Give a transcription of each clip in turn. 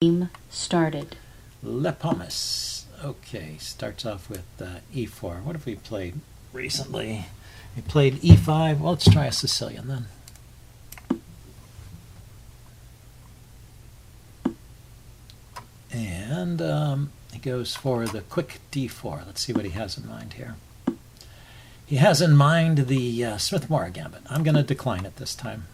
Game started. Le Pomus. Okay, starts off with e4. What have we played recently? We played e5. Well, let's try a Sicilian then. And he goes for the quick d4. Let's see what he has in mind here. He has in mind the Smith-Morra gambit. I'm going to decline it this time.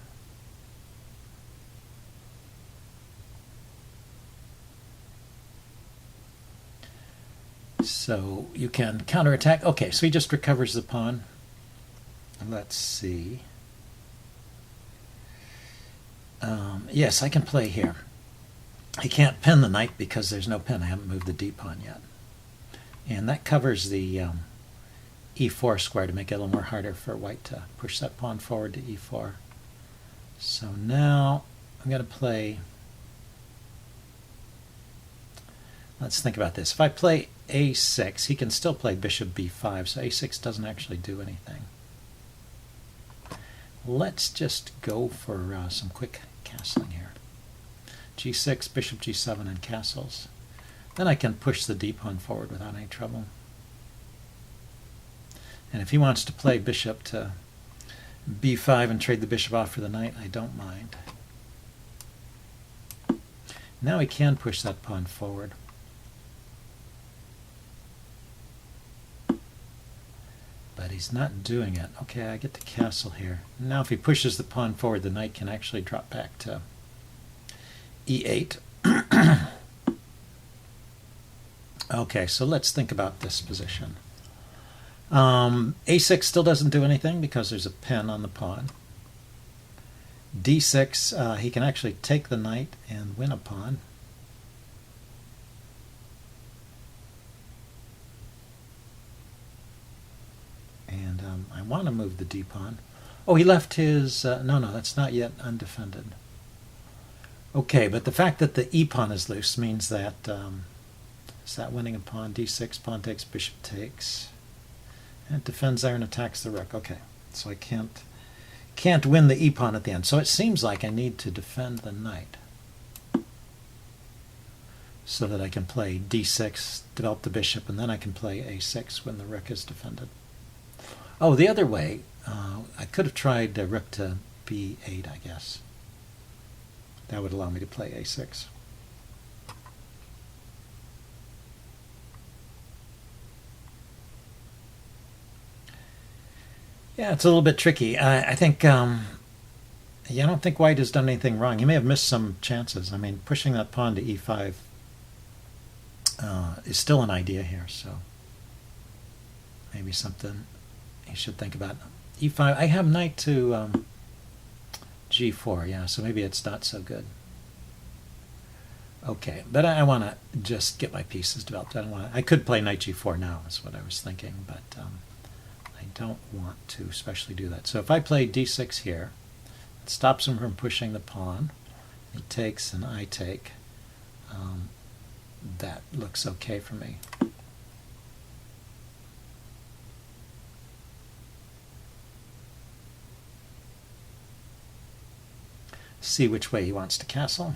So you can counterattack. Okay, so he just recovers the pawn. Let's see. Yes, I can play here. He can't pin the knight because there's no pin. I haven't moved the d pawn yet. And that covers the e4 square to make it a little more harder for white to push that pawn forward to e4. So now I'm going to play... Let's think about this. If I play a6, he can still play bishop b5, so a6 doesn't actually do anything. Let's just go for some quick castling here. g6, bishop g7, and castles. Then I can push the d pawn forward without any trouble. And if he wants to play bishop to b5 and trade the bishop off for the knight, I don't mind. Now he can push that pawn forward. But he's not doing it. Okay, I get the castle here. Now if he pushes the pawn forward, the knight can actually drop back to e8. Okay, so let's think about this position. a6 still doesn't do anything because there's a pin on the pawn. d6, he can actually take the knight and win a pawn. And I want to move the d pawn. Oh, he left his... no, that's not yet undefended. Okay, but the fact that the e pawn is loose means that... is that winning a pawn? d6, pawn takes, bishop takes. And it defends there and attacks the rook. Okay, so I can't win the e pawn at the end. So it seems like I need to defend the knight so that I can play d6, develop the bishop, and then I can play a6 when the rook is defended. Oh, the other way, I could have tried rook to b8, I guess. That would allow me to play a6. Yeah, it's a little bit tricky. I think, I don't think white has done anything wrong. He may have missed some chances. I mean, pushing that pawn to e5 is still an idea here, so maybe something you should think about. e5, I have knight to g4, yeah, so maybe it's not so good. Okay, but I want to just get my pieces developed. I could play knight g4 now, is what I was thinking, but I don't want to especially do that. So if I play d6 here, it stops him from pushing the pawn. He takes and I take. That looks okay for me. See which way he wants to castle.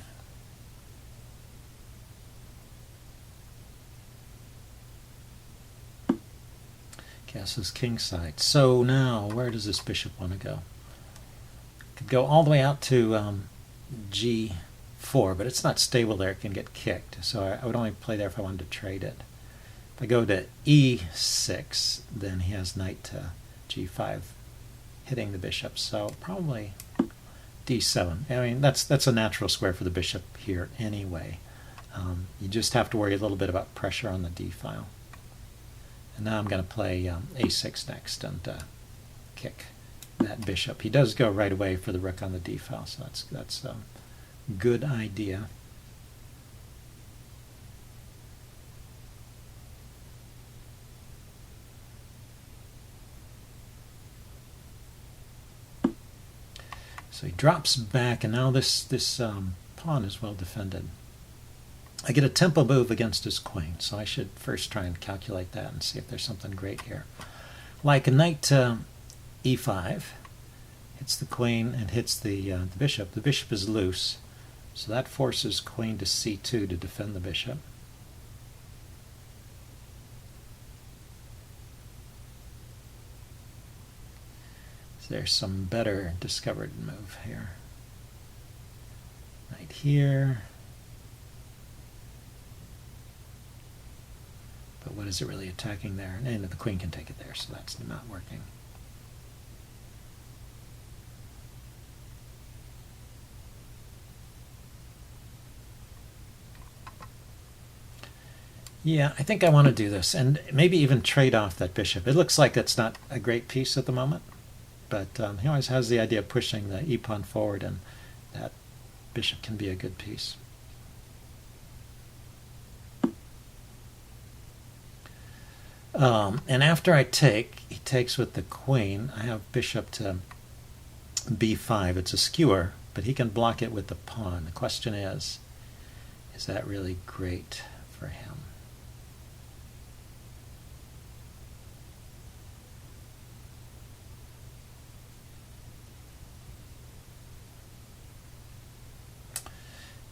Castle's kingside. So now, where does this bishop want to go? Could go all the way out to g4, but it's not stable there. It can get kicked. So I would only play there if I wanted to trade it. If I go to e6, then he has knight to g5, hitting the bishop. So probably d7. I mean, that's a natural square for the bishop here anyway. You just have to worry a little bit about pressure on the d file. And now I'm going to play a6 next and kick that bishop. He does go right away for the rook on the d file, so that's a good idea. So he drops back, and now this pawn is well defended. I get a tempo move against his queen, so I should first try and calculate that and see if there's something great here. Like a knight to e5, hits the queen and hits the bishop. The bishop is loose, So that forces queen to c2 to defend the bishop. So there's some better discovered move here. Right here. But what is it really attacking there? And the queen can take it there, so that's not working. Yeah, I think I want to do this, and maybe even trade off that bishop. It looks like it's not a great piece at the moment, but he always has the idea of pushing the e-pawn forward, and that bishop can be a good piece. And after I take, he takes with the queen. I have bishop to b5. It's a skewer, but he can block it with the pawn. The question is that really great for him?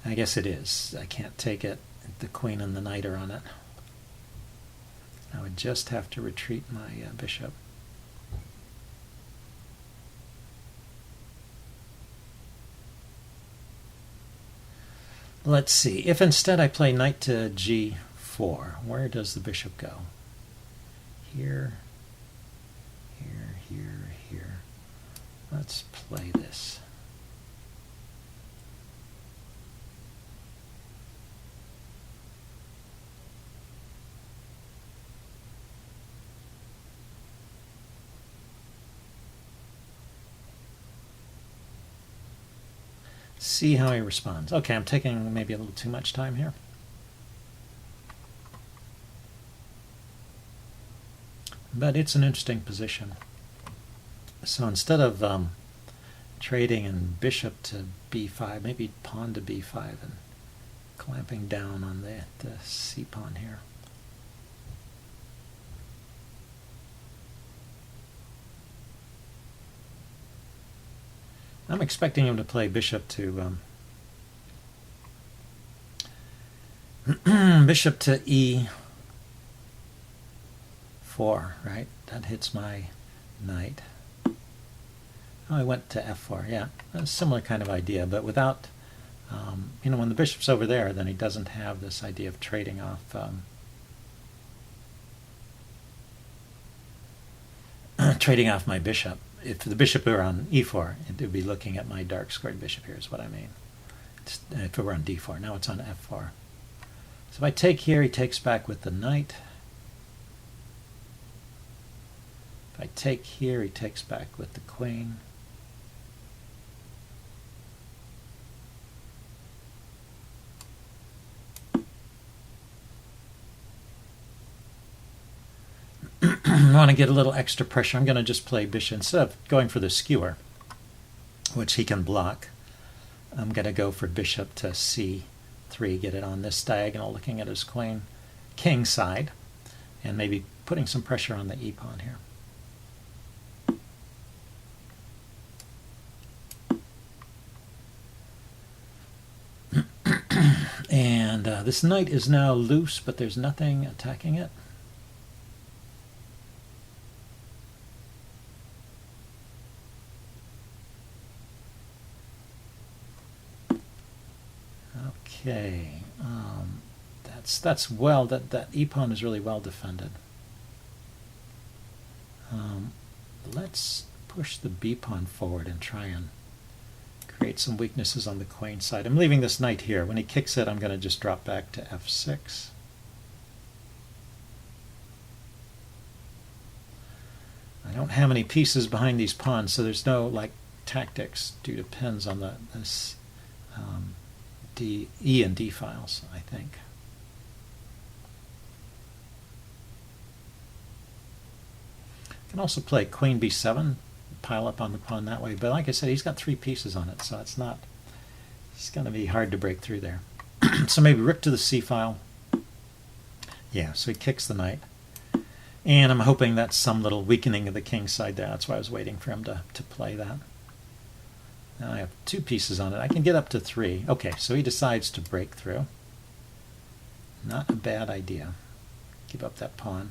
I guess it is. I can't take it. The queen and the knight are on it. I would just have to retreat my bishop. Let's see. If instead I play knight to g4, where does the bishop go? Here, here, here, here. Let's play this. See how he responds. Okay, I'm taking maybe a little too much time here. But it's an interesting position. So instead of trading and bishop to b5, maybe pawn to b5 and clamping down on the c pawn here. I'm expecting him to play bishop to bishop to e4, right? That hits my knight. Oh, I went to f4. Yeah, a similar kind of idea, but without, you know, when the bishop's over there, then he doesn't have this idea of trading off. Trading off my bishop. If the bishop were on e4, it would be looking at my dark squared bishop here, is what I mean. If it were on d4, now it's on f4. So if I take here, he takes back with the knight. If I take here, he takes back with the queen. I want to get a little extra pressure. I'm going to just play bishop. Instead of going for the skewer, which he can block, I'm going to go for bishop to c3, get it on this diagonal, looking at his queen king side, and maybe putting some pressure on the e-pawn here. And this knight is now loose, but there's nothing attacking it. Okay, that's well, that e-pawn is really well defended. Let's push the b-pawn forward and try and create some weaknesses on the queen side. I'm leaving this knight here. When he kicks it, I'm going to just drop back to f6. I don't have any pieces behind these pawns, so there's no like tactics due to pins on this E and D files, I think. I can also play queen b7, pile up on the pawn that way, but like I said, he's got 3 pieces on it, so it's going to be hard to break through there. So maybe rook to the c file. Yeah, so he kicks the knight. And I'm hoping that's some little weakening of the king side there. That's why I was waiting for him to play that. Now I have 2 pieces on it. I can get up to 3. Okay, so he decides to break through. Not a bad idea. Give up that pawn.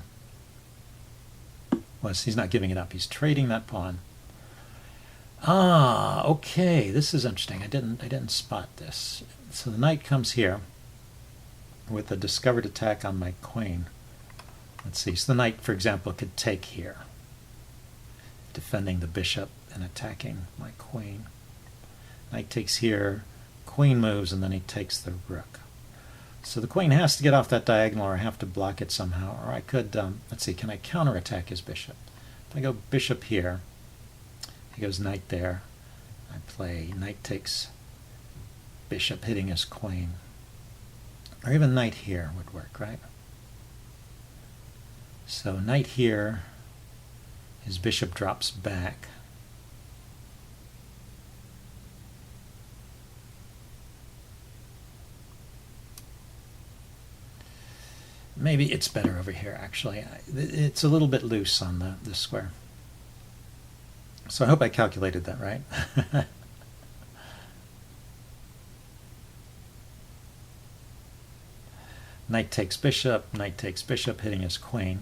Well, he's not giving it up. He's trading that pawn. Ah, okay. This is interesting. I didn't spot this. So the knight comes here with a discovered attack on my queen. Let's see. So the knight, for example, could take here, defending the bishop and attacking my queen. Knight takes here, queen moves, and then he takes the rook. So the queen has to get off that diagonal, or I have to block it somehow. Or I could, let's see, can I counterattack his bishop? If I go bishop here, he goes knight there. I play knight takes bishop, hitting his queen. Or even knight here would work, right? So knight here, his bishop drops back. Maybe it's better over here, actually. It's a little bit loose on the square. So I hope I calculated that right. Knight takes bishop, hitting his queen.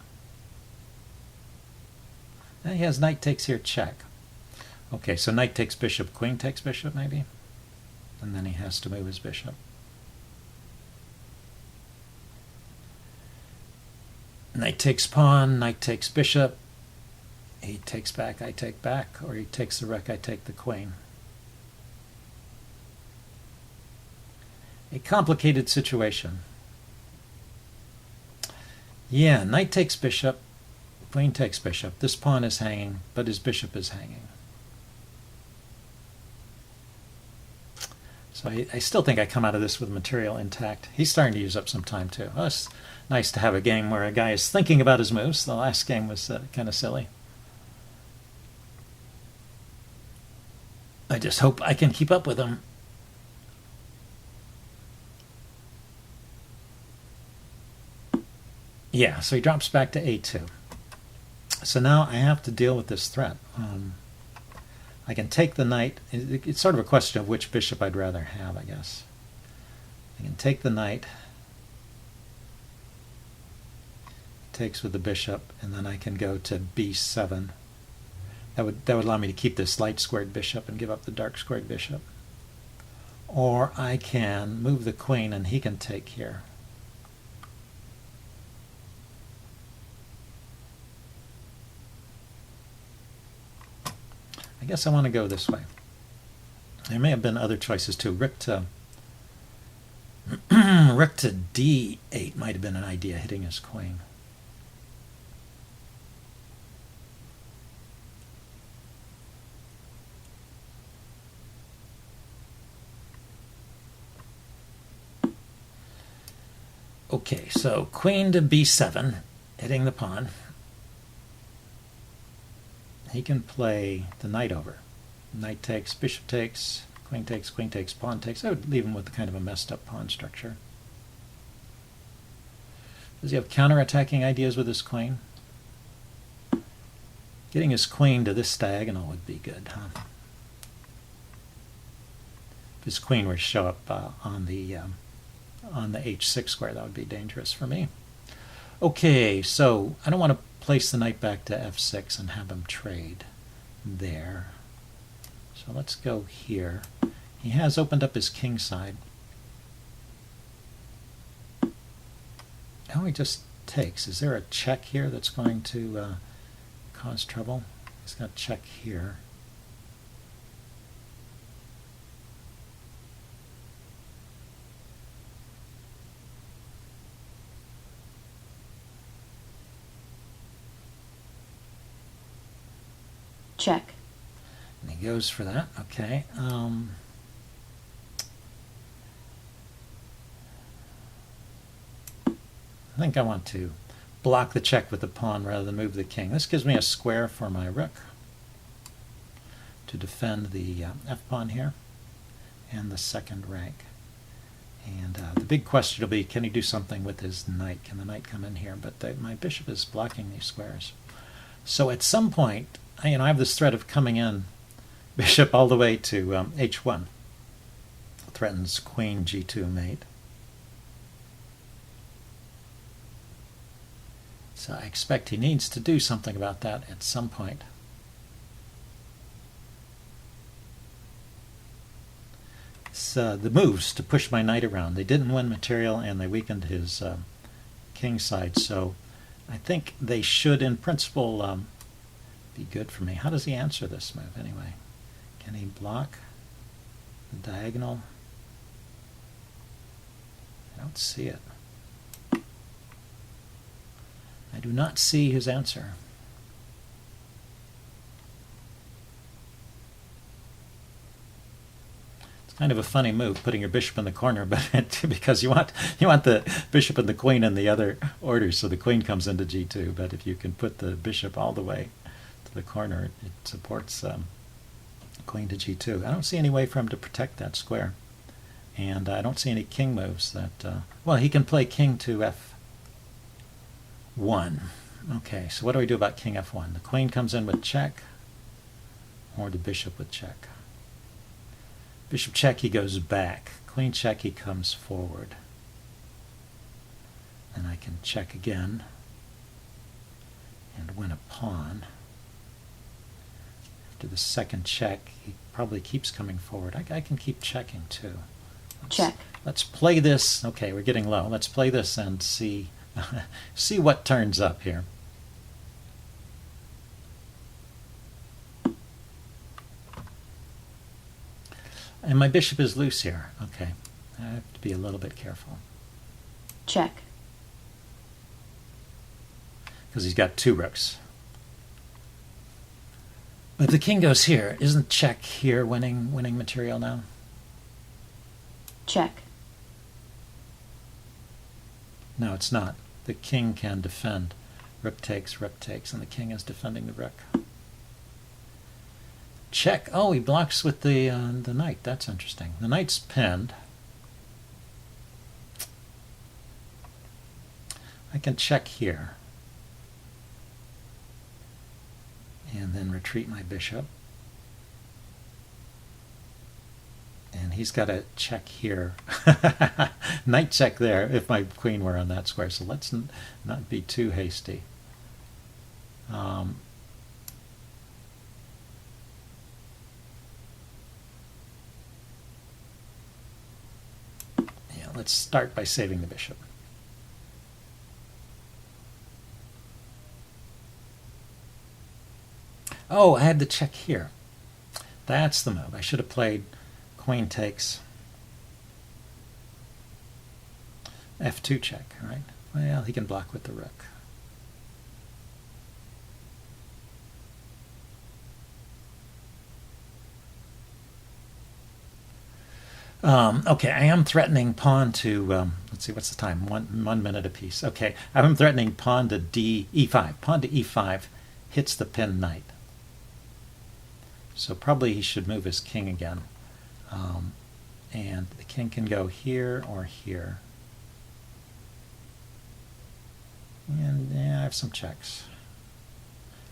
And he has knight takes here, check. Okay, so knight takes bishop, queen takes bishop, maybe? And then he has to move his bishop. Knight takes pawn, knight takes bishop. He takes back, I take back, or he takes the rook, I take the queen. A complicated situation. Yeah, knight takes bishop, queen takes bishop. This pawn is hanging, but his bishop is hanging. So I still think I come out of this with material intact. He's starting to use up some time too. Well, it's nice to have a game where a guy is thinking about his moves. The last game was kind of silly. I just hope I can keep up with him. Yeah, so he drops back to a2. So now I have to deal with this threat. I can take the knight. It's sort of a question of which bishop I'd rather have, I guess. I can take the knight. Takes with the bishop, and then I can go to b7. That would allow me to keep this light squared bishop and give up the dark squared bishop. Or I can move the queen and he can take here. I guess I want to go this way. There may have been other choices too. Rook to rook to d8 might have been an idea, hitting his queen. Okay, so queen to b7, hitting the pawn. He can play the knight over. Knight takes, bishop takes, queen takes, pawn takes. I would leave him with kind of a messed up pawn structure. Does he have counterattacking ideas with his queen? Getting his queen to this diagonal would be good, huh? If his queen were to show up on the h6 square, that would be dangerous for me. Okay, so I don't want to place the knight back to f6 and have him trade there. So let's go here. He has opened up his king side. Now he just takes. Is there a check here that's going to cause trouble? He's got check here. Check. And he goes for that. Okay. I think I want to block the check with the pawn rather than move the king. This gives me a square for my rook to defend the f-pawn here and the second rank. And the big question will be, can he do something with his knight? Can the knight come in here? But my bishop is blocking these squares. So at some point, I have this threat of coming in Bishop all the way to h1. Threatens queen g2 mate. So I expect he needs to do something about that at some point. So the moves to push my knight around. They didn't win material and they weakened his king side. So I think they should, in principle, be good for me. How does he answer this move anyway? Can he block the diagonal? I don't see it. I do not see his answer. It's kind of a funny move, putting your bishop in the corner, but because you want the bishop and the queen in the other order, so the queen comes into g2. But if you can put the bishop all the way to the corner, it supports queen to g2. I don't see any way for him to protect that square, and I don't see any king moves that. Well, he can play king to f1. Okay, so what do we do about king f1? The queen comes in with check, or the bishop with check. Bishop check, he goes back. Queen check, he comes forward. And I can check again and win a pawn. After the second check, he probably keeps coming forward. I can keep checking too. Check. Let's play this. Okay, we're getting low. Let's play this and see see what turns up here. And my bishop is loose here. Okay, I have to be a little bit careful. Check. Because he's got two rooks. But if the king goes here, isn't check here winning material now? Check. No, it's not. The king can defend. Rook takes, and the king is defending the rook. Check. Oh, he blocks with the knight. That's interesting. The knight's pinned. I can check here. And then retreat my bishop. And he's got a check here. Knight check there if my queen were on that square. So let's not be too hasty. Yeah, let's start by saving the bishop. Oh, I had the check here. That's the move. I should have played queen takes f2 check, right? Well, he can block with the rook. Okay, I am threatening pawn to, let's see, what's the time? One minute apiece. Okay, I'm threatening pawn to e5. Pawn to e5 hits the pinned knight. So probably he should move his king again. And the king can go here or here. And yeah, I have some checks.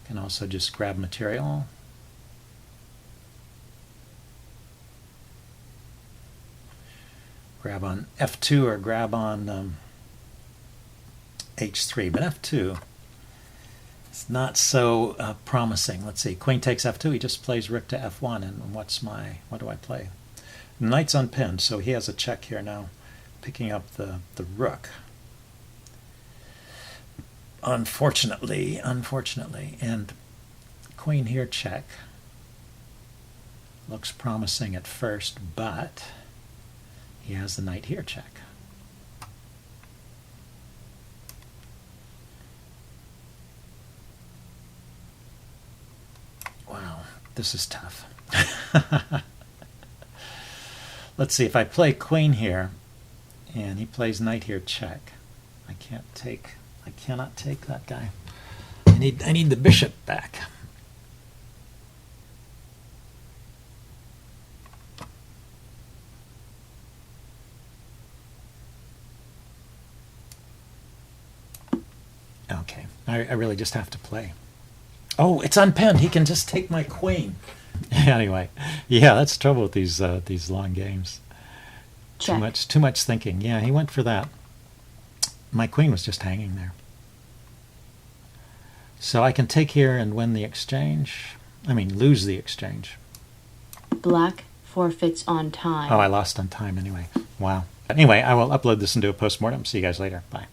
Can also just grab material. Grab on f2 or grab on h3. But f2 is not so promising. Let's see. Queen takes f2. He just plays rook to f1. And what do I play? Knight's unpinned, so he has a check here now, picking up the rook. Unfortunately, and queen here check. Looks promising at first, but he has the knight here check. Wow, this is tough. Let's see, if I play queen here and he plays knight here check, I cannot take that guy. I need the bishop back. Okay, I really just have to play. Oh, it's unpinned. He can just take my queen. Anyway, yeah, that's the trouble with these long games. Check. Too much thinking. Yeah, he went for that. My queen was just hanging there. So I can take here and win the exchange. I mean, lose the exchange. Black forfeits on time. Oh, I lost on time anyway. Wow. Anyway, I will upload this and do a postmortem. See you guys later. Bye.